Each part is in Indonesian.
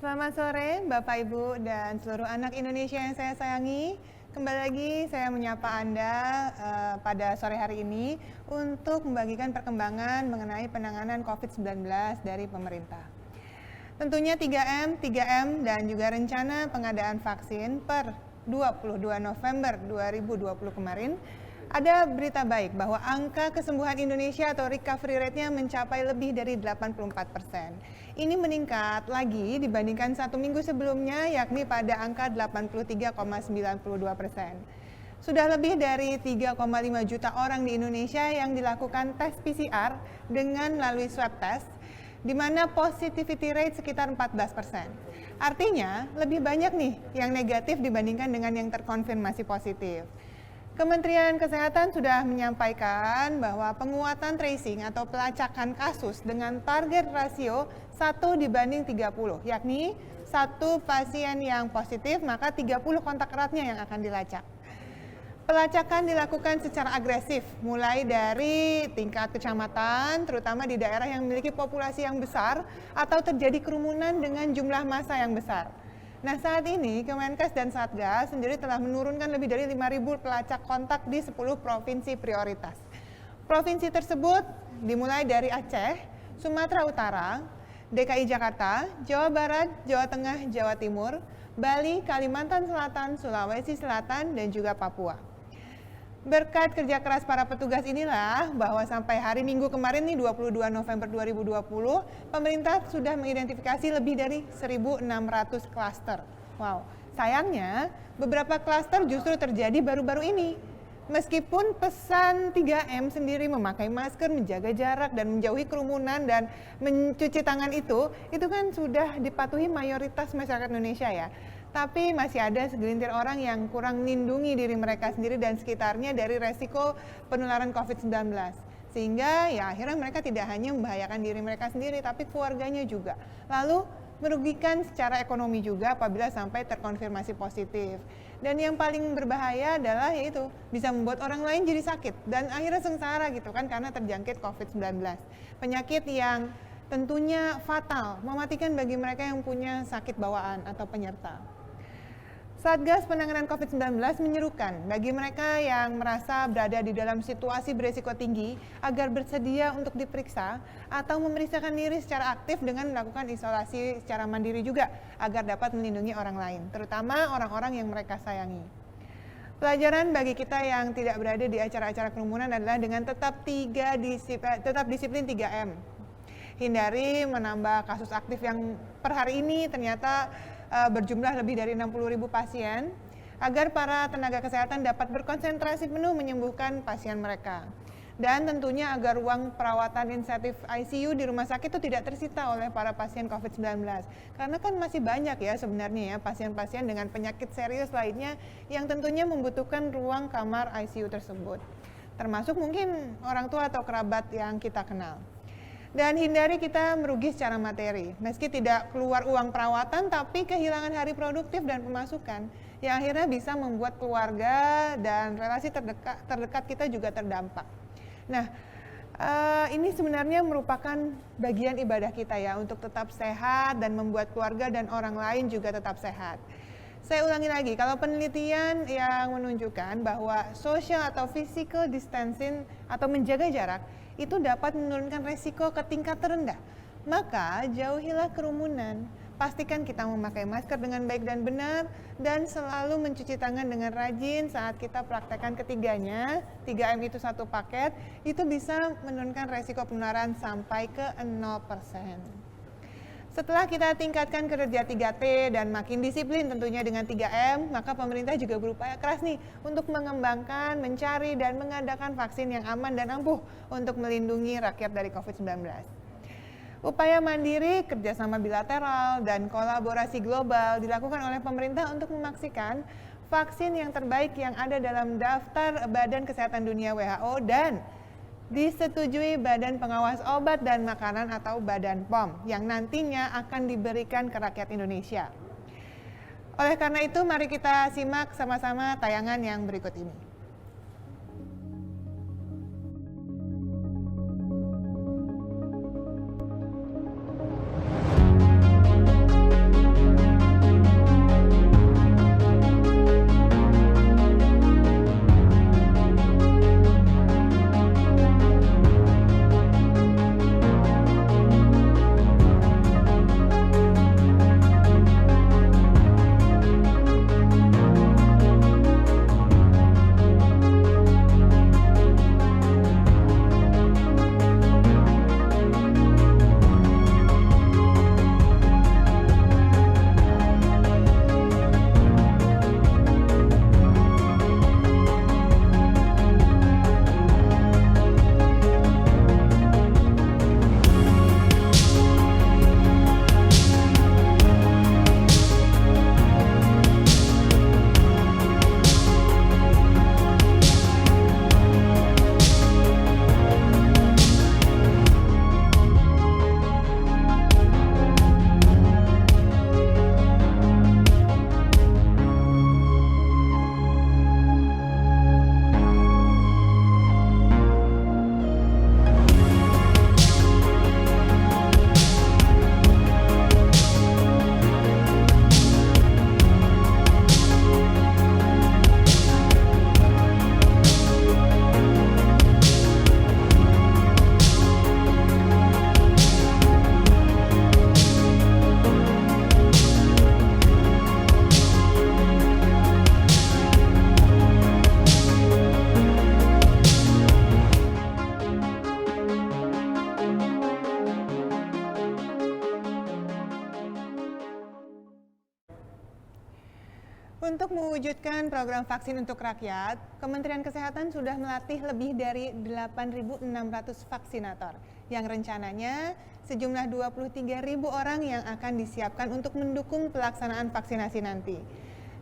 Selamat sore Bapak Ibu dan seluruh anak Indonesia yang saya sayangi. Kembali lagi saya menyapa Anda pada sore hari ini untuk membagikan perkembangan mengenai penanganan COVID-19 dari pemerintah. Tentunya 3M dan juga rencana pengadaan vaksin per 22 November 2020 kemarin, ada berita baik bahwa angka kesembuhan Indonesia atau recovery rate-nya mencapai lebih dari 84%. Ini meningkat lagi dibandingkan 1 minggu sebelumnya, yakni pada angka 83,92%. Sudah lebih dari 3,5 juta orang di Indonesia yang dilakukan tes PCR dengan melalui swab test, di mana positivity rate sekitar 14%. Artinya, lebih banyak nih yang negatif dibandingkan dengan yang terkonfirmasi positif. Kementerian Kesehatan sudah menyampaikan bahwa penguatan tracing atau pelacakan kasus dengan target rasio 1:30, yakni 1 pasien yang positif maka 30 kontak eratnya yang akan dilacak. Pelacakan dilakukan secara agresif, mulai dari tingkat kecamatan, terutama di daerah yang memiliki populasi yang besar atau terjadi kerumunan dengan jumlah massa yang besar. Nah, saat ini Kemenkes dan Satgas sendiri telah menurunkan lebih dari 5.000 pelacak kontak di 10 provinsi prioritas. Provinsi tersebut dimulai dari Aceh, Sumatera Utara, DKI Jakarta, Jawa Barat, Jawa Tengah, Jawa Timur, Bali, Kalimantan Selatan, Sulawesi Selatan, dan juga Papua. Berkat kerja keras para petugas inilah bahwa sampai hari Minggu kemarin nih 22 November 2020, pemerintah sudah mengidentifikasi lebih dari 1.600 klaster. Wow, sayangnya beberapa klaster justru terjadi baru-baru ini. Meskipun pesan 3M sendiri memakai masker, menjaga jarak, dan menjauhi kerumunan, dan mencuci tangan itu kan sudah dipatuhi mayoritas masyarakat Indonesia ya. Tapi masih ada segelintir orang yang kurang melindungi diri mereka sendiri dan sekitarnya dari resiko penularan COVID-19. Sehingga ya akhirnya mereka tidak hanya membahayakan diri mereka sendiri, tapi keluarganya juga. Lalu merugikan secara ekonomi juga apabila sampai terkonfirmasi positif. Dan yang paling berbahaya adalah yaitu bisa membuat orang lain jadi sakit dan akhirnya sengsara gitu kan karena terjangkit COVID-19. Penyakit yang tentunya fatal, mematikan bagi mereka yang punya sakit bawaan atau penyerta. Satgas Penanganan COVID-19 menyerukan bagi mereka yang merasa berada di dalam situasi berisiko tinggi agar bersedia untuk diperiksa atau memeriksakan diri secara aktif dengan melakukan isolasi secara mandiri juga agar dapat melindungi orang lain, terutama orang-orang yang mereka sayangi. Pelajaran bagi kita yang tidak berada di acara-acara kerumunan adalah dengan tetap disiplin 3M. Hindari menambah kasus aktif yang per hari ini ternyata berjumlah lebih dari 60.000 pasien, agar para tenaga kesehatan dapat berkonsentrasi penuh menyembuhkan pasien mereka. Dan tentunya agar ruang perawatan insentif ICU di rumah sakit itu tidak tersita oleh para pasien COVID-19. Karena kan masih banyak ya sebenarnya ya pasien-pasien dengan penyakit serius lainnya yang tentunya membutuhkan ruang kamar ICU tersebut. Termasuk mungkin orang tua atau kerabat yang kita kenal. Dan hindari kita merugi secara materi, meski tidak keluar uang perawatan tapi kehilangan hari produktif dan pemasukan yang akhirnya bisa membuat keluarga dan relasi terdekat kita juga terdampak. Nah, ini sebenarnya merupakan bagian ibadah kita ya untuk tetap sehat dan membuat keluarga dan orang lain juga tetap sehat. Saya ulangi lagi, kalau penelitian yang menunjukkan bahwa social atau physical distancing atau menjaga jarak itu dapat menurunkan resiko ke tingkat terendah, maka jauhilah kerumunan. Pastikan kita memakai masker dengan baik dan benar dan selalu mencuci tangan dengan rajin saat kita praktekkan ketiganya. 3M itu satu paket, itu bisa menurunkan resiko penularan sampai ke 0%. Setelah kita tingkatkan kerja 3T dan makin disiplin tentunya dengan 3M, maka pemerintah juga berupaya keras nih untuk mengembangkan, mencari, dan mengadakan vaksin yang aman dan ampuh untuk melindungi rakyat dari COVID-19. Upaya mandiri, kerjasama bilateral, dan kolaborasi global dilakukan oleh pemerintah untuk memastikan vaksin yang terbaik yang ada dalam daftar Badan Kesehatan Dunia WHO dan disetujui Badan Pengawas Obat dan Makanan atau Badan POM yang nantinya akan diberikan ke rakyat Indonesia. Oleh karena itu, mari kita simak sama-sama tayangan yang berikut ini. Untuk mewujudkan program vaksin untuk rakyat, Kementerian Kesehatan sudah melatih lebih dari 8.600 vaksinator yang rencananya sejumlah 23.000 orang yang akan disiapkan untuk mendukung pelaksanaan vaksinasi nanti.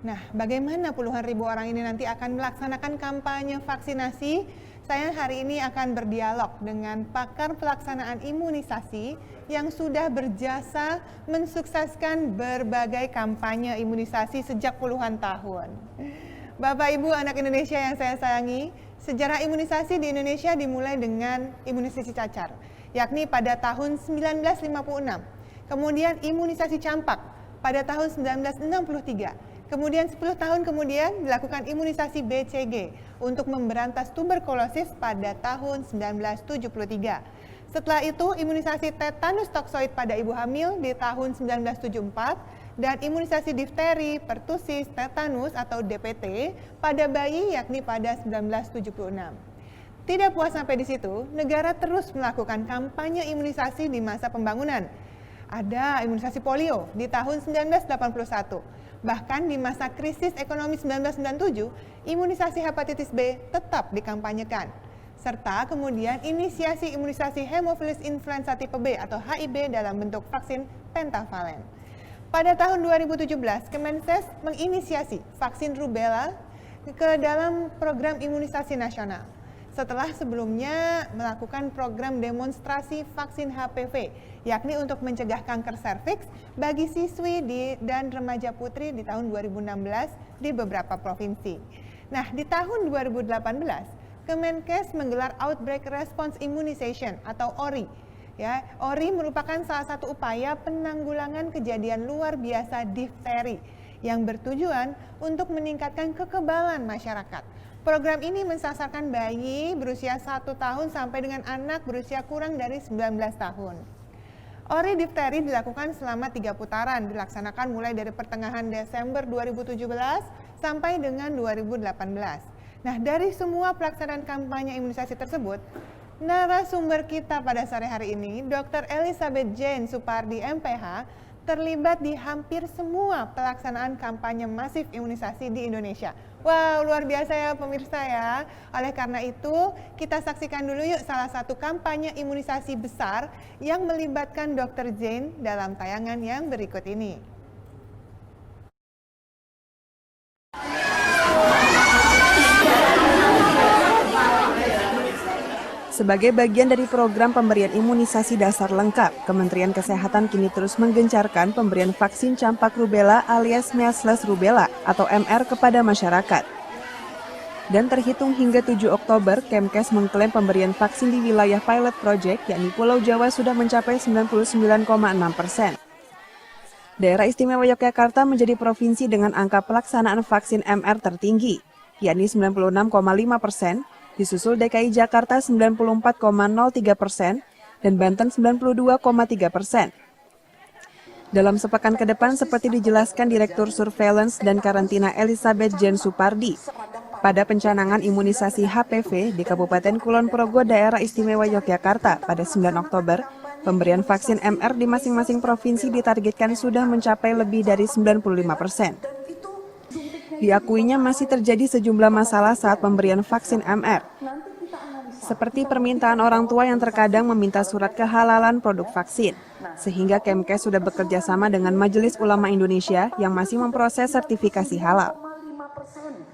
Nah, bagaimana puluhan ribu orang ini nanti akan melaksanakan kampanye vaksinasi? Saya hari ini akan berdialog dengan pakar pelaksanaan imunisasi yang sudah berjasa mensukseskan berbagai kampanye imunisasi sejak puluhan tahun. Bapak Ibu anak Indonesia yang saya sayangi, sejarah imunisasi di Indonesia dimulai dengan imunisasi cacar, yakni pada tahun 1956. Kemudian imunisasi campak pada tahun 1963. Kemudian 10 tahun kemudian dilakukan imunisasi BCG untuk memberantas tuberkulosis pada tahun 1973. Setelah itu imunisasi tetanus toksoid pada ibu hamil di tahun 1974 dan imunisasi difteri, pertusis, tetanus atau DPT pada bayi yakni pada 1976. Tidak puas sampai di situ, negara terus melakukan kampanye imunisasi di masa pembangunan. Ada imunisasi polio di tahun 1981. Bahkan di masa krisis ekonomi 1997, imunisasi hepatitis B tetap dikampanyekan. Serta kemudian inisiasi imunisasi hemofilus influenza tipe B atau HIB dalam bentuk vaksin pentavalen. Pada tahun 2017, Kemenkes menginisiasi vaksin rubella ke dalam program imunisasi nasional. Setelah sebelumnya melakukan program demonstrasi vaksin HPV, yakni untuk mencegah kanker serviks bagi siswi dan remaja putri di tahun 2016 di beberapa provinsi. Nah, di tahun 2018, Kemenkes menggelar Outbreak Response Immunization atau ORI. Ya, ORI merupakan salah satu upaya penanggulangan kejadian luar biasa difteri yang bertujuan untuk meningkatkan kekebalan masyarakat. Program ini mensasarkan bayi berusia 1 tahun sampai dengan anak berusia kurang dari 19 tahun. ORI difteri dilakukan selama 3 putaran, dilaksanakan mulai dari pertengahan Desember 2017 sampai dengan 2018. Nah, dari semua pelaksanaan kampanye imunisasi tersebut, narasumber kita pada sore hari ini, Dr. Elizabeth Jane Supardi, MPH, terlibat di hampir semua pelaksanaan kampanye masif imunisasi di Indonesia. Wow, luar biasa ya pemirsa ya. Oleh karena itu, kita saksikan dulu yuk salah satu kampanye imunisasi besar yang melibatkan Dr. Jane dalam tayangan yang berikut ini. Sebagai bagian dari program pemberian imunisasi dasar lengkap, Kementerian Kesehatan kini terus menggencarkan pemberian vaksin campak rubella alias measles rubella atau MR kepada masyarakat. Dan terhitung hingga 7 Oktober, Kemkes mengklaim pemberian vaksin di wilayah pilot project, yakni Pulau Jawa sudah mencapai 99,6%. Daerah Istimewa Yogyakarta menjadi provinsi dengan angka pelaksanaan vaksin MR tertinggi, yakni 96,5%, disusul DKI Jakarta 94,03% dan Banten 92,3%. Dalam sepekan ke depan seperti dijelaskan Direktur Surveillance dan Karantina Elizabeth Jane Supardi, pada pencanangan imunisasi HPV di Kabupaten Kulon Progo Daerah Istimewa Yogyakarta pada 9 Oktober, pemberian vaksin MR di masing-masing provinsi ditargetkan sudah mencapai lebih dari 95%. Diakuinya masih terjadi sejumlah masalah saat pemberian vaksin MR, seperti permintaan orang tua yang terkadang meminta surat kehalalan produk vaksin, sehingga Kemkes sudah bekerja sama dengan Majelis Ulama Indonesia yang masih memproses sertifikasi halal.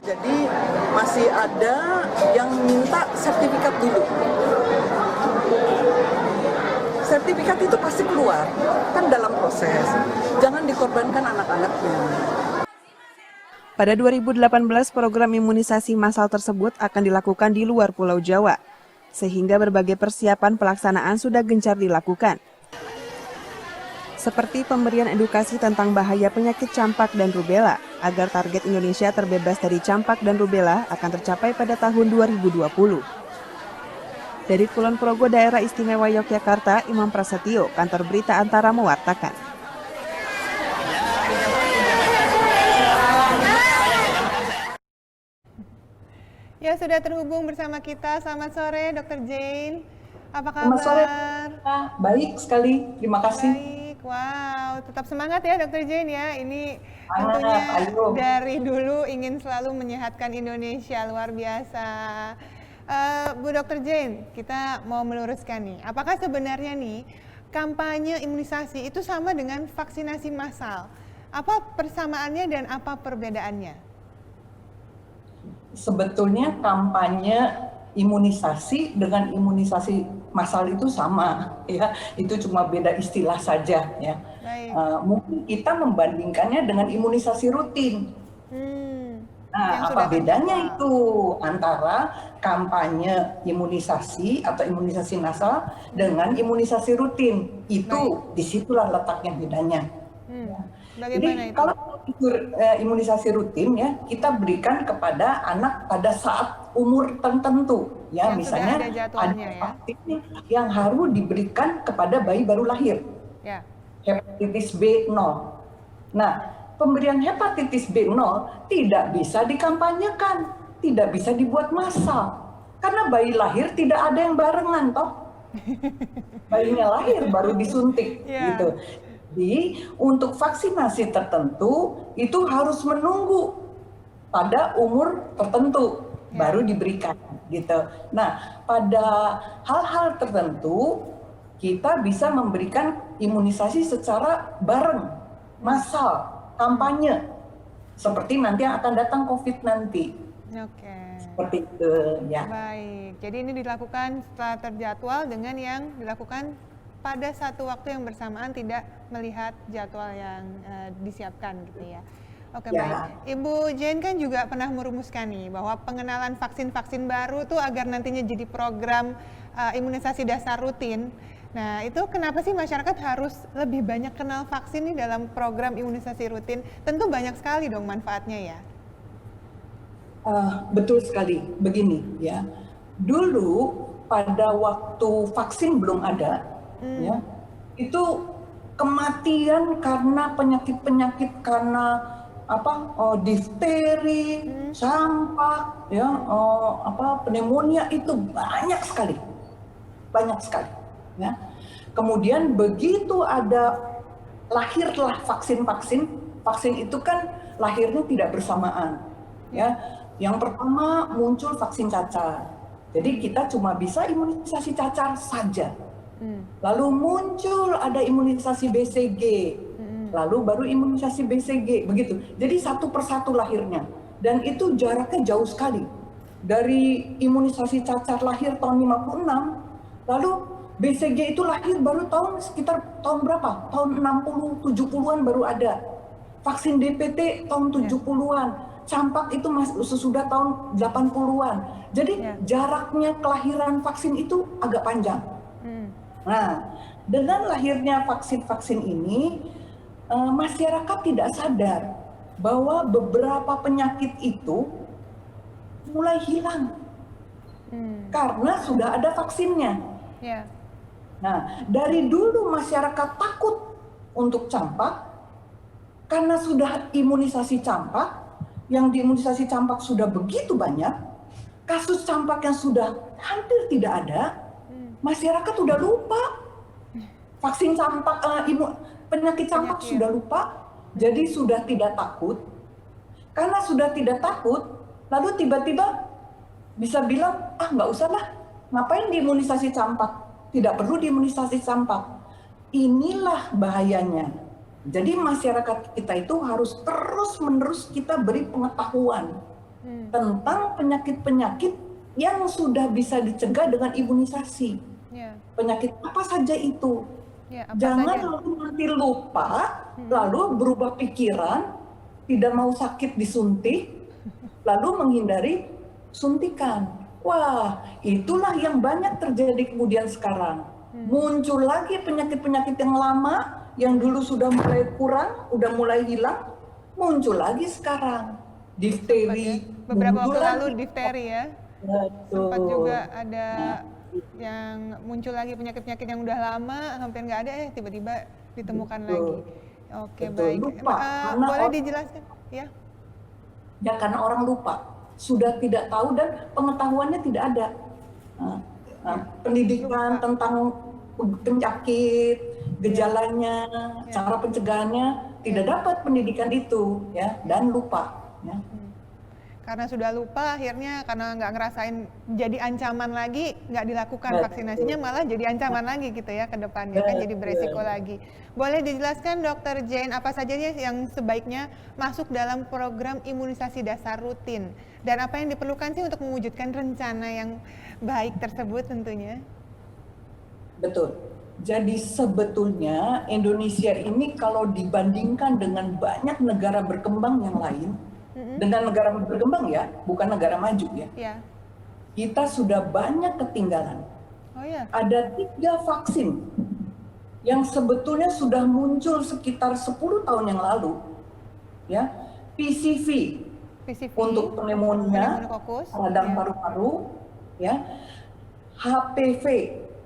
Jadi masih ada yang minta sertifikat dulu. Sertifikat itu pasti keluar, kan dalam proses. Jangan dikorbankan anak-anaknya. Pada 2018, program imunisasi massal tersebut akan dilakukan di luar Pulau Jawa, sehingga berbagai persiapan pelaksanaan sudah gencar dilakukan. Seperti pemberian edukasi tentang bahaya penyakit campak dan rubella, agar target Indonesia terbebas dari campak dan rubella akan tercapai pada tahun 2020. Dari Kulon Progo Daerah Istimewa Yogyakarta, Imam Prasetyo, Kantor Berita Antara mewartakan. Ya, sudah terhubung bersama kita. Selamat sore, Dr. Jane. Apa kabar? Selamat sore. Baik sekali, terima kasih. Baik, wow. Wow, tetap semangat ya Dokter Jane ya. Ini Semangat, tentunya ayo. dari dulu ingin selalu menyehatkan Indonesia, luar biasa. Bu Dokter Jane, kita mau meluruskan nih, apakah sebenarnya nih kampanye imunisasi itu sama dengan vaksinasi massal? Apa persamaannya dan apa perbedaannya? Sebetulnya kampanye imunisasi dengan imunisasi massal itu sama, ya. Itu cuma beda istilah saja, ya. Baik. Mungkin kita membandingkannya dengan imunisasi rutin. Yang Nah, sudah apa bedanya terjadwal. itu antara kampanye imunisasi atau imunisasi massal dengan imunisasi rutin? Itu disitulah letaknya bedanya. Bagaimana Jadi itu? kalau imunisasi rutin ya kita berikan kepada anak pada saat umur tertentu ya, Yang misalnya sudah ada jadwalnya ya? vaksin yang harus diberikan kepada bayi baru lahir, Ya. hepatitis B0. Nah, pemberian hepatitis B0 tidak bisa dikampanyekan, tidak bisa dibuat massal karena bayi lahir tidak ada yang barengan toh. Bayinya lahir baru disuntik Ya. gitu. Jadi untuk vaksinasi tertentu itu harus menunggu pada umur tertentu baru diberikan gitu. Nah, pada hal-hal tertentu kita bisa memberikan imunisasi secara bareng, massal, kampanye. Seperti nanti yang akan datang COVID nanti. Oke. Seperti itu ya. Baik, jadi ini dilakukan setelah terjadwal dengan yang dilakukan pada satu waktu yang bersamaan, tidak melihat jadwal yang disiapkan gitu ya. Oke, Ya. baik. Ibu Jane kan juga pernah merumuskan nih bahwa pengenalan vaksin-vaksin baru tuh agar nantinya jadi program imunisasi dasar rutin. Nah, itu kenapa sih masyarakat harus lebih banyak kenal vaksin nih dalam program imunisasi rutin? Tentu banyak sekali dong manfaatnya ya. Betul sekali. Begini ya. Dulu pada waktu vaksin belum ada, ya, itu kematian karena penyakit-penyakit karena difteri, campak, ya, pneumonia itu banyak sekali, ya. Kemudian begitu lahirlah vaksin itu kan lahirnya tidak bersamaan, ya. Yang pertama muncul vaksin cacar, jadi kita cuma bisa imunisasi cacar saja. Lalu muncul ada imunisasi BCG, lalu baru imunisasi BCG, begitu. Jadi satu persatu lahirnya, dan itu jaraknya jauh sekali. Dari imunisasi cacar lahir tahun 56, lalu BCG itu lahir baru sekitar tahun berapa? Tahun 60, 70-an baru ada. Vaksin DPT tahun 70-an, campak itu sesudah tahun 80-an. Jadi jaraknya kelahiran vaksin itu agak panjang. Nah, dengan lahirnya vaksin-vaksin ini, masyarakat tidak sadar bahwa beberapa penyakit itu mulai hilang karena sudah ada vaksinnya. Ya. Nah, dari dulu masyarakat takut untuk campak karena sudah imunisasi campak, yang diimunisasi campak sudah begitu banyak, kasus campak yang sudah hampir tidak ada. Masyarakat sudah lupa vaksin campak, penyakit campak sudah lupa, jadi sudah tidak takut. Karena sudah tidak takut, lalu tiba-tiba bisa bilang, nggak usah lah, ngapain diimunisasi campak? Tidak perlu diimunisasi campak. Inilah bahayanya. Jadi masyarakat kita itu harus terus-menerus kita beri pengetahuan tentang penyakit-penyakit yang sudah bisa dicegah dengan imunisasi. Penyakit apa saja itu? Jangan lalu nanti lupa, lalu berubah pikiran, tidak mau sakit disuntik, lalu menghindari suntikan. Wah, itulah yang banyak terjadi kemudian sekarang. Muncul lagi penyakit-penyakit yang lama, yang dulu sudah mulai kurang, udah mulai hilang, muncul lagi sekarang. Difteri. Beberapa waktu lalu difteri ya. Betul. Sempat juga ada yang muncul lagi penyakit-penyakit yang udah lama hampir nggak ada, tiba-tiba ditemukan lagi. Oke, baik. Lupa, boleh dijelaskan ya? Ya karena orang lupa, sudah tidak tahu dan pengetahuannya tidak ada. Pendidikan tentang penyakit gejalanya, cara pencegahannya, tidak dapat pendidikan itu, ya, dan lupa. Ya. Karena sudah lupa, akhirnya karena nggak ngerasain jadi ancaman lagi, nggak dilakukan Betul. vaksinasinya, malah jadi ancaman lagi gitu ya ke depannya, kan jadi beresiko lagi. Boleh dijelaskan Dokter Jane, apa saja yang sebaiknya masuk dalam program imunisasi dasar rutin? Dan apa yang diperlukan sih untuk mewujudkan rencana yang baik tersebut tentunya? Betul. Jadi sebetulnya Indonesia ini kalau dibandingkan dengan banyak negara berkembang yang lain, dengan negara berkembang ya, bukan negara maju ya, Ya. kita sudah banyak ketinggalan. Oh ya. Ada 3 vaksin yang sebetulnya sudah muncul sekitar 10 tahun yang lalu, ya, PCV untuk pneumonia, pneumokokus, radang ya. paru-paru, ya, HPV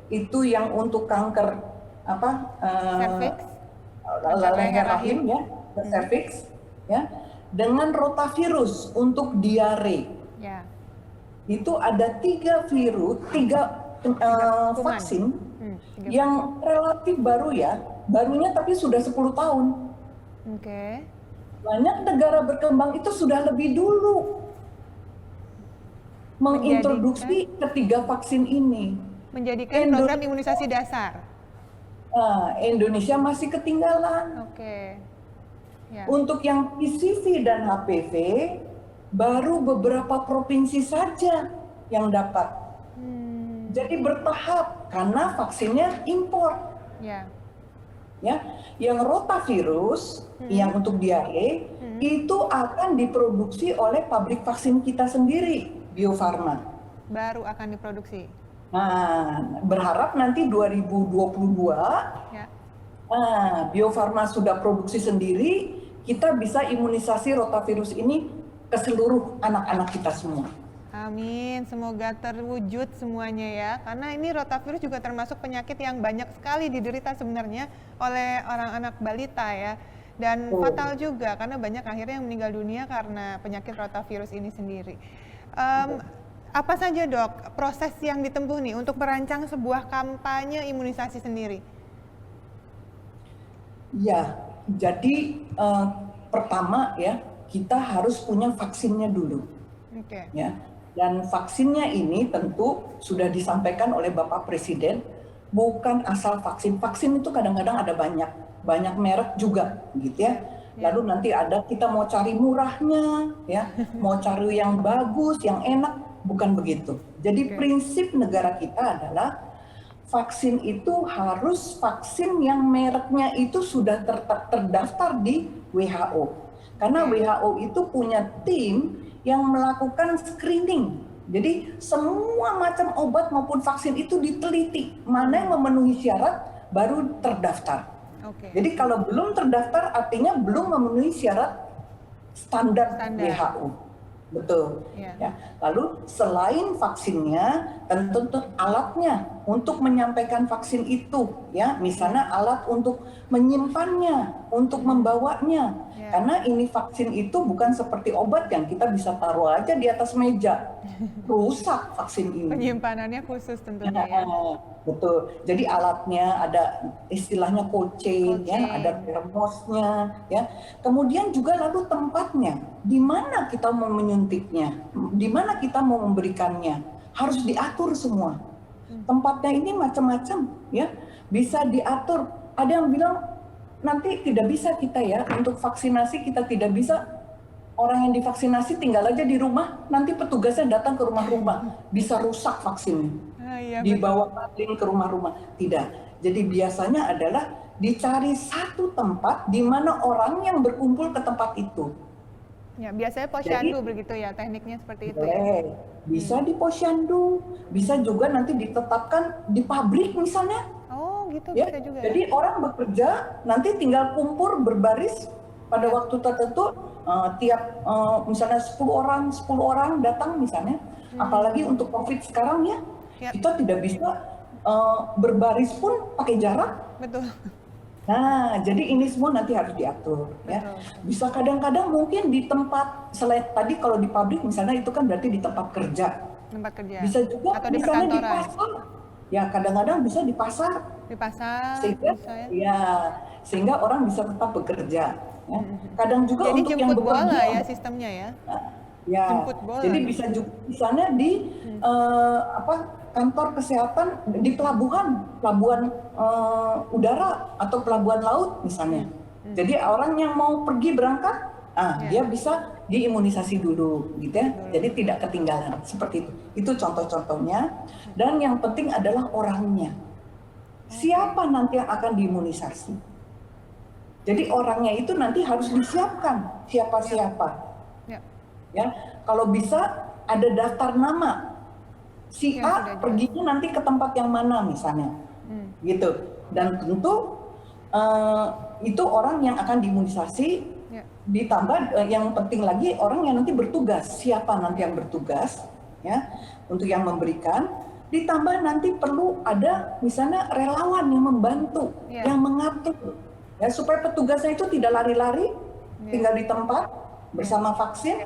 itu yang untuk kanker Cervix, leher rahim ya, cervix, ya, dengan rotavirus untuk diare. Ya. Itu ada 3 kuman. vaksin 3. yang relatif baru ya, barunya tapi sudah 10 tahun. Oke. Banyak negara berkembang itu sudah lebih dulu mengintroduksi ketiga vaksin ini. Menjadikan program imunisasi dasar. Indonesia masih ketinggalan. Oke. Ya. Untuk yang PCV dan HPV, baru beberapa provinsi saja yang dapat. Jadi bertahap karena vaksinnya impor. Ya. Ya, yang rotavirus, yang untuk diare, itu akan diproduksi oleh pabrik vaksin kita sendiri, Bio Farma. Baru akan diproduksi. Nah, berharap nanti 2022, Ya. Bio Farma sudah produksi sendiri, kita bisa imunisasi rotavirus ini ke seluruh anak-anak kita semua. Amin, semoga terwujud semuanya ya. Karena ini rotavirus juga termasuk penyakit yang banyak sekali diderita sebenarnya oleh orang anak balita ya. Dan fatal juga karena banyak akhirnya yang meninggal dunia karena penyakit rotavirus ini sendiri. Apa saja Dok proses yang ditempuh nih untuk merancang sebuah kampanye imunisasi sendiri? Ya, jadi pertama ya, kita harus punya vaksinnya dulu. Oke. Ya. Dan vaksinnya ini tentu sudah disampaikan oleh Bapak Presiden, bukan asal vaksin. Vaksin itu kadang-kadang ada banyak merek juga, gitu ya. Lalu nanti ada kita mau cari murahnya, ya, mau cari yang bagus, yang enak, bukan begitu. Jadi prinsip negara kita adalah vaksin itu harus vaksin yang mereknya itu sudah terdaftar di WHO. Karena WHO itu punya tim yang melakukan screening. Jadi semua macam obat maupun vaksin itu diteliti, mana yang memenuhi syarat baru terdaftar. Jadi kalau belum terdaftar artinya belum memenuhi syarat standar. WHO. Betul. Ya. Lalu selain vaksinnya, tentu alatnya untuk menyampaikan vaksin itu, ya, misalnya alat untuk menyimpannya, untuk membawanya. Karena ini vaksin itu bukan seperti obat yang kita bisa taruh aja di atas meja, rusak vaksin ini. Penyimpanannya khusus tentunya ya. Betul. Jadi alatnya ada istilahnya cold chain, ya, ada termosnya, ya. Kemudian juga lalu tempatnya, di mana kita mau menyuntiknya, di mana kita mau memberikannya, harus diatur semua. Tempatnya ini macam-macam, ya, bisa diatur. Ada yang bilang nanti tidak bisa kita ya untuk vaksinasi, kita tidak bisa. Orang yang divaksinasi tinggal aja di rumah, nanti petugasnya datang ke rumah-rumah, bisa rusak vaksinnya. Dibawa keliling ke rumah-rumah. Tidak. Jadi biasanya adalah dicari satu tempat di mana orang yang berkumpul ke tempat itu. Ya, biasanya posyandu begitu ya, tekniknya seperti itu. Bisa di posyandu, bisa juga nanti ditetapkan di pabrik misalnya. Oh, gitu Ya, bisa juga. jadi orang bekerja nanti tinggal kumpul berbaris pada waktu tertentu, tiap misalnya 10 orang datang misalnya. Apalagi untuk COVID sekarang ya, kita tidak bisa berbaris pun pakai jarak. Betul. Nah, jadi ini semua nanti harus diatur. Ya. Bisa kadang-kadang mungkin di tempat, selain tadi kalau di pabrik misalnya itu kan berarti di tempat kerja. Tempat kerja. Bisa juga atau di misalnya di perkantoran. pasar. Ya, kadang-kadang bisa di pasar. Dipasang sehingga bisa ya. ya sehingga orang bisa tetap bekerja. Ya. Kadang juga Jadi untuk yang jemput bola bepergian, ya sistemnya ya. ya, Jemput bola jadi nih. bisa juga misalnya di kantor kesehatan di pelabuhan udara atau pelabuhan laut misalnya. Jadi orang yang mau pergi berangkat, dia bisa diimunisasi dulu, gitu ya. Jadi tidak ketinggalan seperti itu. Itu contoh-contohnya. Dan yang penting adalah orangnya. Siapa nanti yang akan diimunisasi? Jadi orangnya itu nanti harus disiapkan siapa-siapa. Ya, kalau bisa ada daftar nama. Si A perginya nanti ke tempat yang mana misalnya, gitu. Dan tentu itu orang yang akan diimunisasi. Ditambah yang penting lagi orang yang nanti bertugas, siapa nanti yang bertugas, ya, untuk yang memberikan. Ditambah nanti perlu ada misalnya relawan yang membantu, yang mengatur, ya supaya petugasnya itu tidak lari-lari, tinggal di tempat bersama vaksin.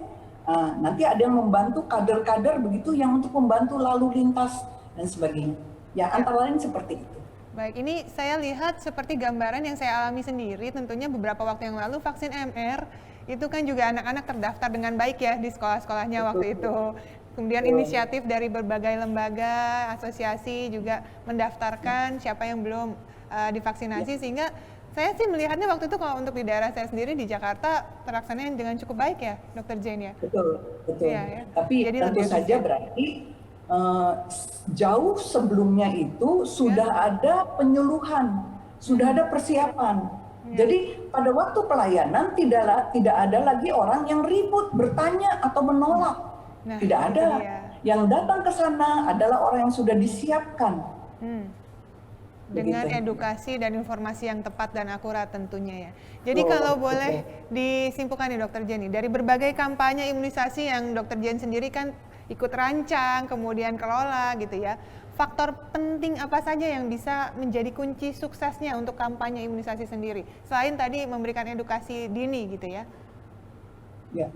Nanti ada yang membantu kader-kader begitu yang untuk membantu lalu lintas dan sebagainya. Ya, antara lain seperti itu. Baik, ini saya lihat seperti gambaran yang saya alami sendiri, tentunya beberapa waktu yang lalu vaksin MR, itu kan juga anak-anak terdaftar dengan baik ya di sekolah-sekolahnya waktu itu. Kemudian inisiatif dari berbagai lembaga, asosiasi juga mendaftarkan siapa yang belum divaksinasi, sehingga saya sih melihatnya waktu itu kalau untuk di daerah saya sendiri di Jakarta terlaksana dengan cukup baik ya, Dr. Jane ya? Betul. Ya. Tapi jadi tentu saja berarti jauh sebelumnya itu sudah ada penyuluhan, sudah ada persiapan. Jadi pada waktu pelayanan tidak ada lagi orang yang ribut, bertanya atau menolak. Tidak ada. Yang datang ke sana adalah orang yang sudah disiapkan. Dengan edukasi dan informasi yang tepat dan akurat tentunya ya. Jadi kalau boleh disimpulkan nih Dr. Jenny, dari berbagai kampanye imunisasi yang Dr. Jenny sendiri kan ikut rancang, kemudian kelola gitu ya. Faktor penting apa saja yang bisa menjadi kunci suksesnya untuk kampanye imunisasi sendiri? Selain tadi memberikan edukasi dini gitu ya. Ya,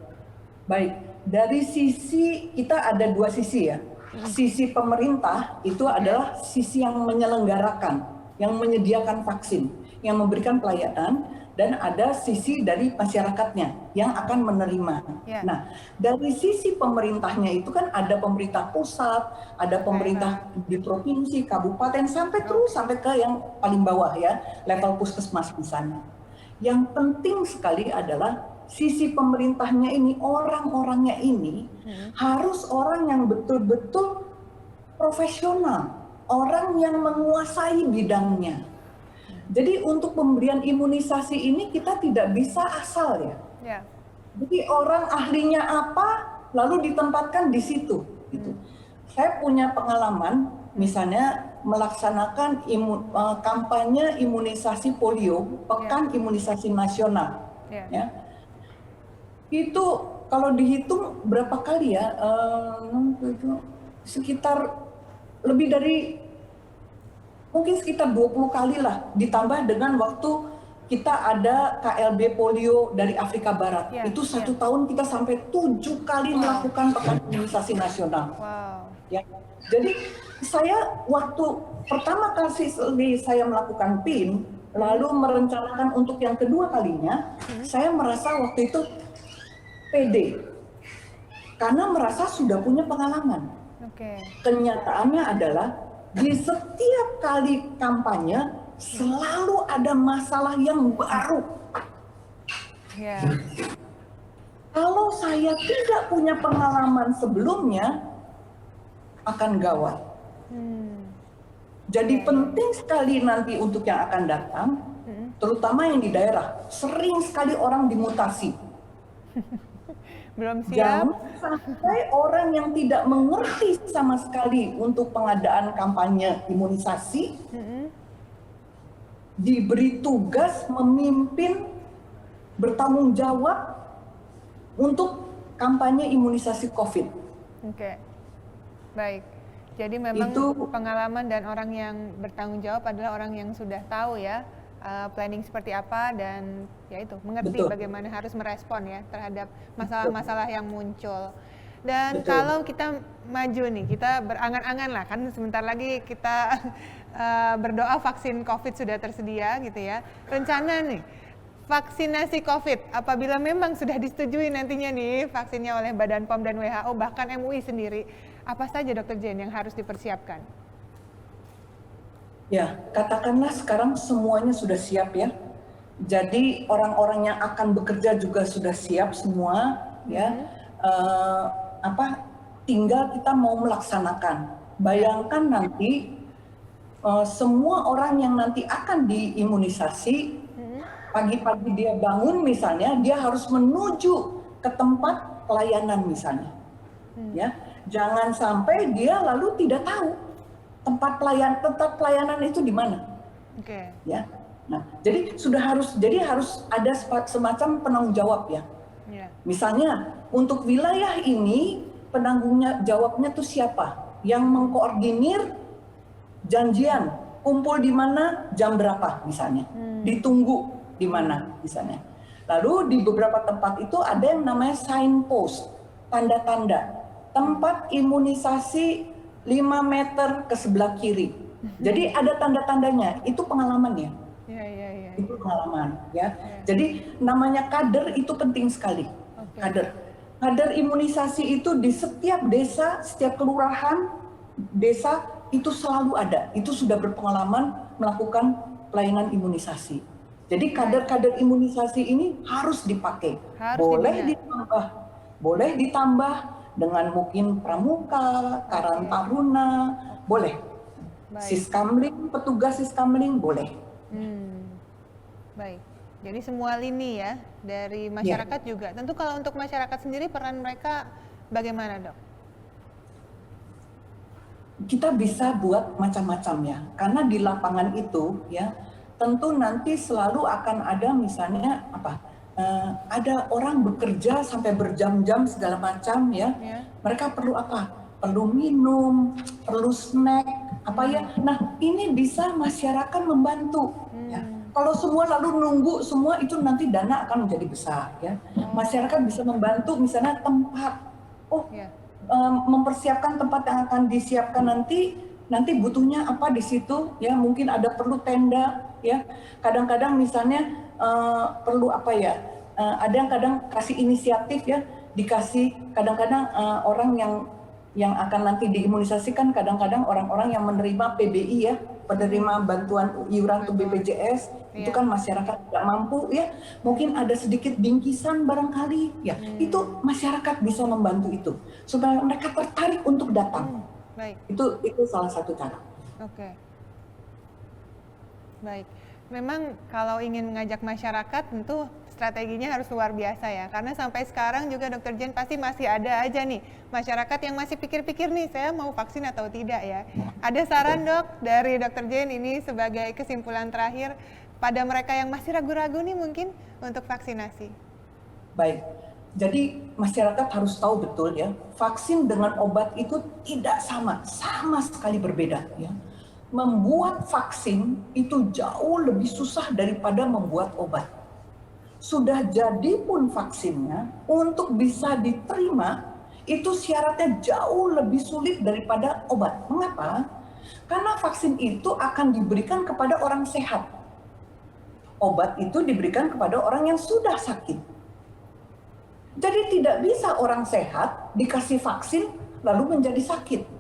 baik. Dari sisi, kita ada dua sisi ya. Sisi pemerintah itu adalah sisi yang menyelenggarakan, yang menyediakan vaksin, yang memberikan pelayanan, dan ada sisi dari masyarakatnya yang akan menerima. Nah, dari sisi pemerintahnya itu kan ada pemerintah pusat, ada pemerintah di provinsi, kabupaten, sampai ke yang paling bawah ya, level puskesmas di sana. Yang penting sekali adalah sisi pemerintahnya ini, orang-orangnya ini harus orang yang betul-betul profesional, orang yang menguasai bidangnya. Jadi untuk pemberian imunisasi ini kita tidak bisa asal ya. Jadi orang ahlinya apa, lalu ditempatkan di situ. Gitu. Saya punya pengalaman, misalnya melaksanakan kampanye imunisasi polio, pekan imunisasi nasional. Ya. Itu kalau dihitung berapa kali ya, sekitar lebih dari mungkin sekitar 20 kali lah, ditambah dengan waktu kita ada KLB polio dari Afrika Barat. Itu satu tahun kita sampai 7 kali melakukan pekan imunisasi nasional. Ya. Jadi saya waktu pertama kali saya melakukan PIN, lalu merencanakan untuk yang kedua kalinya, saya merasa waktu itu pede, karena merasa sudah punya pengalaman. Kenyataannya adalah di setiap kali kampanye selalu ada masalah yang baru. Kalau saya tidak punya pengalaman sebelumnya, akan gawat. Jadi penting sekali nanti untuk yang akan datang, terutama yang di daerah, sering sekali orang dimutasi. Belum siap. Jangan sampai orang yang tidak mengerti sama sekali untuk pengadaan kampanye imunisasi diberi tugas memimpin, bertanggung jawab untuk kampanye imunisasi COVID. Baik. Jadi memang pengalaman dan orang yang bertanggung jawab adalah orang yang sudah tahu ya planning seperti apa dan ya itu mengerti bagaimana harus merespon ya terhadap masalah-masalah yang muncul. Dan Betul. kalau kita maju nih, kita berangan-angan lah, kan sebentar lagi kita berdoa vaksin COVID sudah tersedia gitu ya. Rencana nih, vaksinasi COVID apabila memang sudah disetujui nantinya nih vaksinnya oleh Badan POM dan WHO, bahkan MUI sendiri, apa saja Dr. Jane yang harus dipersiapkan? Ya, katakanlah sekarang semuanya sudah siap ya. Jadi orang-orang yang akan bekerja juga sudah siap semua ya. Tinggal kita mau melaksanakan. Bayangkan nanti semua orang yang nanti akan diimunisasi, pagi-pagi dia bangun misalnya, dia harus menuju ke tempat pelayanan misalnya. Ya, jangan sampai dia lalu tidak tahu tempat pelayanan itu di mana. Oke. Ya. Nah, jadi harus ada semacam penanggung jawab ya. Yeah. Misalnya untuk wilayah ini penanggung jawabnya tuh siapa? Yang mengkoordinir janjian, kumpul di mana, jam berapa misalnya. Ditunggu di mana misalnya. Lalu di beberapa tempat itu ada yang namanya signpost, tanda-tanda. Tempat imunisasi 5 meter ke sebelah kiri. Jadi ada tanda-tandanya, itu pengalaman ya. Iya. Itu pengalaman ya. Jadi namanya kader itu penting sekali. Kader imunisasi itu di setiap desa, setiap kelurahan, desa itu selalu ada. Itu sudah berpengalaman melakukan pelayanan imunisasi. Jadi kader-kader imunisasi ini harus dipakai. Boleh ditambah dengan mungkin pramuka, karang taruna, boleh. Siskamling, petugas siskamling boleh. Baik. Jadi semua lini ya dari masyarakat juga. Tentu kalau untuk masyarakat sendiri peran mereka bagaimana, Dok? Kita bisa buat macam-macam ya. Karena di lapangan itu ya, tentu nanti selalu akan ada misalnya ada orang bekerja sampai berjam-jam segala macam ya. Mereka perlu apa? Perlu minum, perlu snack, apa ya. Nah, ini bisa masyarakat membantu ya. Kalau semua lalu nunggu semua itu nanti dana akan menjadi besar ya. Masyarakat bisa membantu misalnya tempat. Mempersiapkan tempat yang akan disiapkan nanti butuhnya apa di situ ya. Mungkin ada perlu tenda ya. Kadang-kadang misalnya perlu apa ya, ada yang kadang kasih inisiatif ya, dikasih kadang-kadang orang yang akan nanti diimunisasikan, kadang-kadang orang-orang yang menerima PBI ya, penerima bantuan iuran untuk BPJS, itu kan masyarakat tidak mampu ya, mungkin ada sedikit bingkisan barangkali ya, itu masyarakat bisa membantu itu supaya mereka tertarik untuk datang. Baik. Itu salah satu cara. Oke. Baik. Memang kalau ingin mengajak masyarakat tentu strateginya harus luar biasa ya. Karena sampai sekarang juga Dr. Jane pasti masih ada aja nih masyarakat yang masih pikir-pikir nih saya mau vaksin atau tidak ya. Ada saran Dok dari Dr. Jane ini sebagai kesimpulan terakhir pada mereka yang masih ragu-ragu nih mungkin untuk vaksinasi? Baik. Jadi masyarakat harus tahu betul ya, vaksin dengan obat itu tidak sama sekali berbeda ya. Membuat vaksin itu jauh lebih susah daripada membuat obat. Sudah jadi pun vaksinnya, untuk bisa diterima, itu syaratnya jauh lebih sulit daripada obat. Mengapa? Karena vaksin itu akan diberikan kepada orang sehat. Obat itu diberikan kepada orang yang sudah sakit. Jadi tidak bisa orang sehat dikasih vaksin lalu menjadi sakit.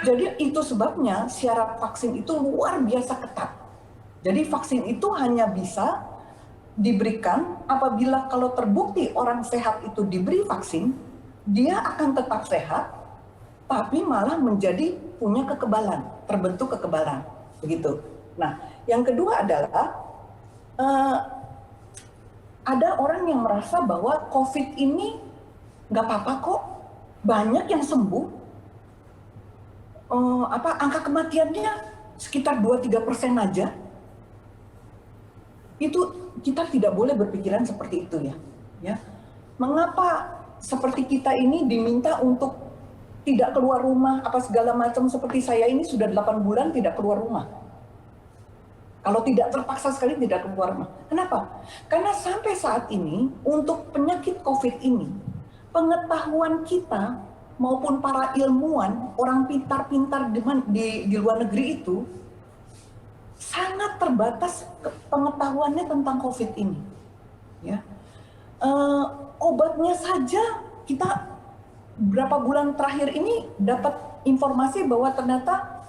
Jadi itu sebabnya syarat vaksin itu luar biasa ketat. Jadi vaksin itu hanya bisa diberikan apabila kalau terbukti orang sehat itu diberi vaksin, dia akan tetap sehat, tapi malah menjadi punya kekebalan, terbentuk kekebalan, begitu. Nah, yang kedua adalah ada orang yang merasa bahwa COVID ini nggak apa-apa kok, banyak yang sembuh. Angka kematiannya sekitar 2-3% aja. Itu kita tidak boleh berpikiran seperti itu ya. Mengapa seperti kita ini diminta untuk tidak keluar rumah apa segala macam, seperti saya ini sudah 8 bulan tidak keluar rumah. Kalau tidak terpaksa sekali tidak keluar rumah. Kenapa? Karena sampai saat ini untuk penyakit COVID ini pengetahuan kita maupun para ilmuwan, orang pintar-pintar di luar negeri itu sangat terbatas pengetahuannya tentang COVID ini. Ya, obatnya saja kita berapa bulan terakhir ini dapat informasi bahwa ternyata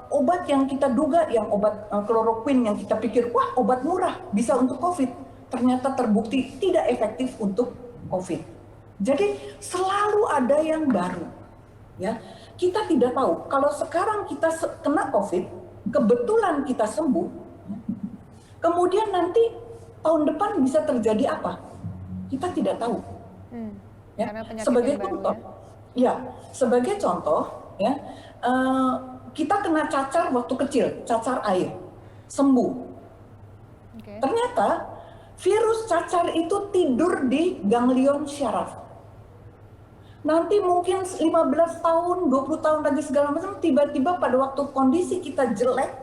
obat yang kita duga, yang obat kloroquine yang kita pikir wah obat murah bisa untuk COVID, ternyata terbukti tidak efektif untuk COVID. Jadi selalu ada yang baru. Ya, kita tidak tahu kalau sekarang kita kena COVID, kebetulan kita sembuh, kemudian nanti tahun depan bisa terjadi apa? Kita tidak tahu. Ya, sebagai contoh, sebagai contoh, ya, kita kena cacar waktu kecil, cacar air, sembuh. Ternyata virus cacar itu tidur di ganglion syaraf. Nanti mungkin 15 tahun, 20 tahun lagi segala macam, tiba-tiba pada waktu kondisi kita jelek,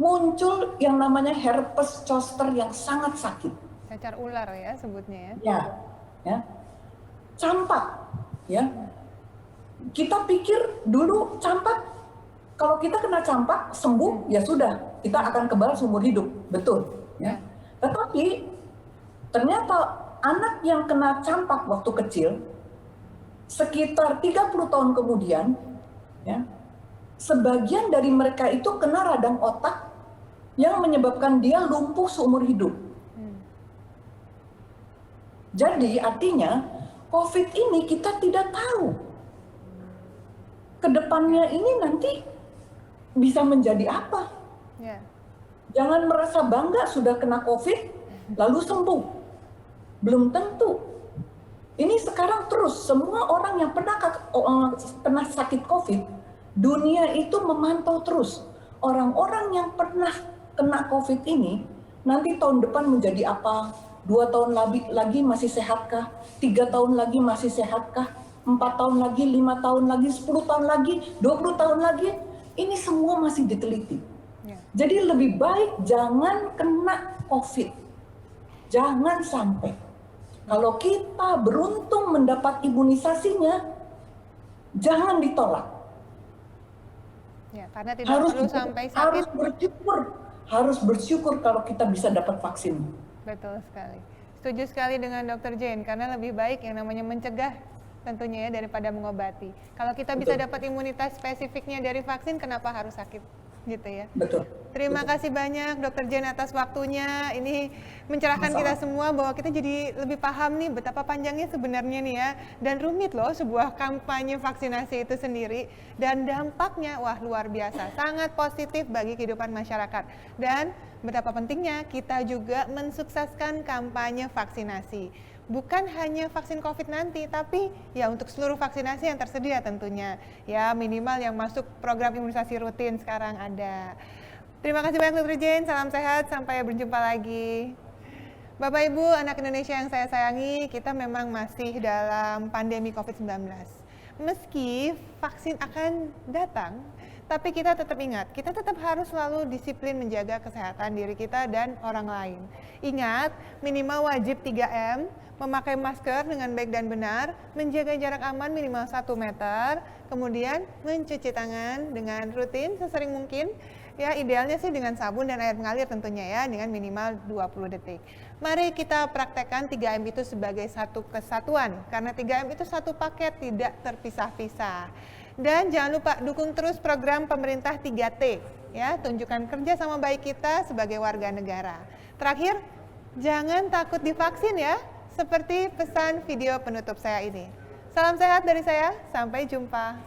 muncul yang namanya herpes zoster yang sangat sakit. Cacar ular ya sebutnya ya. Ya. Campak, ya. Kita pikir dulu campak, kalau kita kena campak sembuh ya sudah, kita akan kebal seumur hidup, betul. Ya. Tetapi ternyata anak yang kena campak waktu kecil, sekitar 30 tahun kemudian, ya, sebagian dari mereka itu kena radang otak yang menyebabkan dia lumpuh seumur hidup. Jadi artinya COVID ini kita tidak tahu kedepannya ini nanti bisa menjadi apa. Jangan merasa bangga sudah kena COVID lalu sembuh, belum tentu. Ini sekarang terus semua orang yang pernah sakit COVID, dunia itu memantau terus orang-orang yang pernah kena COVID ini nanti tahun depan menjadi apa. 2 tahun lagi masih sehatkah? 3 tahun lagi masih sehatkah? 4 tahun lagi, 5 tahun lagi, 10 tahun lagi, 20 tahun lagi, ini semua masih diteliti. Jadi lebih baik jangan kena COVID. Jangan sampai. Kalau kita beruntung mendapat imunisasinya, jangan ditolak. Ya, karena tidak perlu sampai sakit. Harus bersyukur kalau kita bisa dapat vaksin. Betul sekali. Setuju sekali dengan Dr. Jane, karena lebih baik yang namanya mencegah tentunya ya daripada mengobati. Kalau kita bisa dapat imunitas spesifiknya dari vaksin, kenapa harus sakit? Gitu ya. Betul. Terima kasih banyak Dr. Jane atas waktunya. Ini mencerahkan kita semua bahwa kita jadi lebih paham nih betapa panjangnya sebenarnya nih ya. Dan rumit loh sebuah kampanye vaksinasi itu sendiri. Dan dampaknya wah luar biasa. Sangat positif bagi kehidupan masyarakat. Dan betapa pentingnya kita juga mensukseskan kampanye vaksinasi. Bukan hanya vaksin COVID nanti, tapi ya untuk seluruh vaksinasi yang tersedia tentunya. Ya minimal yang masuk program imunisasi rutin sekarang ada. Terima kasih banyak Dr. Jane, salam sehat, sampai berjumpa lagi. Bapak Ibu, anak Indonesia yang saya sayangi, kita memang masih dalam pandemi COVID-19. Meski vaksin akan datang, tapi kita tetap ingat, kita tetap harus selalu disiplin menjaga kesehatan diri kita dan orang lain. Ingat, minimal wajib 3M, memakai masker dengan baik dan benar, menjaga jarak aman minimal 1 meter, kemudian mencuci tangan dengan rutin sesering mungkin, ya idealnya sih dengan sabun dan air mengalir tentunya ya, dengan minimal 20 detik. Mari kita praktekkan 3M itu sebagai satu kesatuan, karena 3M itu satu paket, tidak terpisah-pisah. Dan jangan lupa dukung terus program pemerintah 3T, ya, tunjukkan kerja sama baik kita sebagai warga negara. Terakhir, jangan takut divaksin ya, seperti pesan video penutup saya ini. Salam sehat dari saya, sampai jumpa.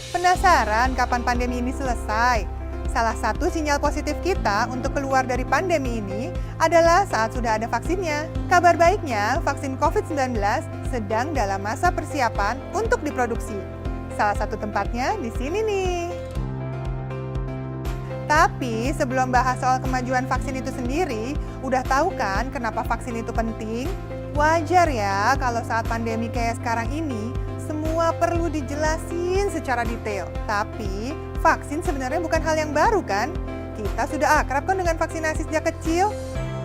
Penasaran kapan pandemi ini selesai? Salah satu sinyal positif kita untuk keluar dari pandemi ini adalah saat sudah ada vaksinnya. Kabar baiknya, vaksin COVID-19 sedang dalam masa persiapan untuk diproduksi. Salah satu tempatnya di sini nih. Tapi sebelum bahas soal kemajuan vaksin itu sendiri, udah tahu kan kenapa vaksin itu penting? Wajar ya kalau saat pandemi kayak sekarang ini, semua semua perlu dijelasin secara detail. Tapi, vaksin sebenarnya bukan hal yang baru kan? Kita sudah akrab kan dengan vaksinasi sejak kecil?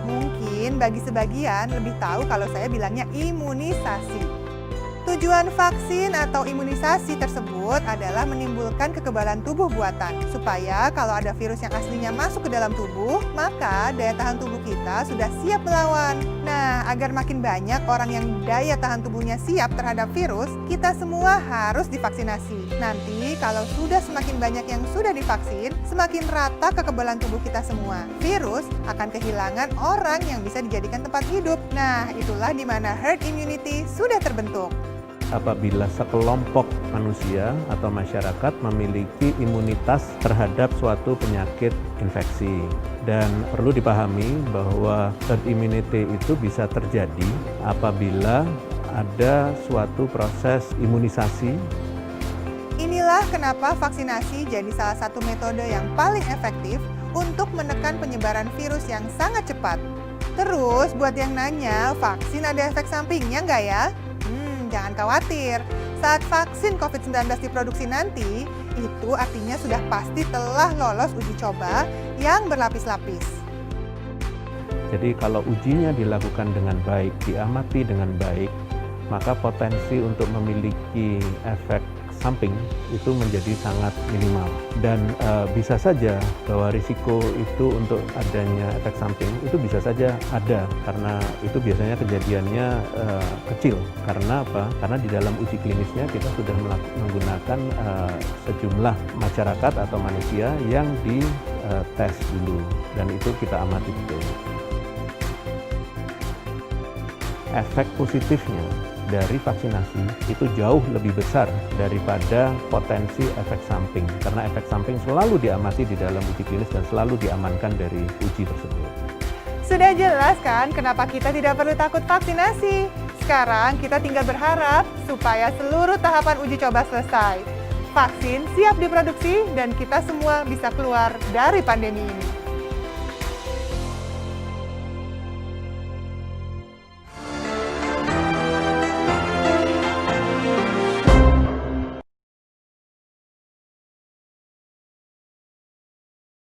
Mungkin bagi sebagian lebih tahu kalau saya bilangnya imunisasi. Tujuan vaksin atau imunisasi tersebut adalah menimbulkan kekebalan tubuh buatan, supaya kalau ada virus yang aslinya masuk ke dalam tubuh, maka daya tahan tubuh kita sudah siap melawan. Nah, agar makin banyak orang yang daya tahan tubuhnya siap terhadap virus, kita semua harus divaksinasi. Nanti kalau sudah semakin banyak yang sudah divaksin, semakin rata kekebalan tubuh kita semua. Virus akan kehilangan orang yang bisa dijadikan tempat hidup. Nah, itulah di mana herd immunity sudah terbentuk. Apabila sekelompok manusia atau masyarakat memiliki imunitas terhadap suatu penyakit infeksi. Dan perlu dipahami bahwa herd immunity itu bisa terjadi apabila ada suatu proses imunisasi. Inilah kenapa vaksinasi jadi salah satu metode yang paling efektif untuk menekan penyebaran virus yang sangat cepat. Terus buat yang nanya, vaksin ada efek sampingnya nggak ya? Jangan khawatir, saat vaksin COVID-19 diproduksi nanti, itu artinya sudah pasti telah lolos uji coba yang berlapis-lapis. Jadi kalau ujinya dilakukan dengan baik, diamati dengan baik, maka potensi untuk memiliki efek samping itu menjadi sangat minimal. Dan bisa saja bahwa risiko itu untuk adanya efek samping itu bisa saja ada, karena itu biasanya kejadiannya kecil. Karena apa? Karena di dalam uji klinisnya kita sudah menggunakan sejumlah masyarakat atau manusia yang dites dulu, dan itu kita amati betul. Efek positifnya dari vaksinasi itu jauh lebih besar daripada potensi efek samping, karena efek samping selalu diamati di dalam uji klinis dan selalu diamankan dari uji tersebut. Sudah jelas kan kenapa kita tidak perlu takut vaksinasi? Sekarang kita tinggal berharap supaya seluruh tahapan uji coba selesai. Vaksin siap diproduksi dan kita semua bisa keluar dari pandemi ini.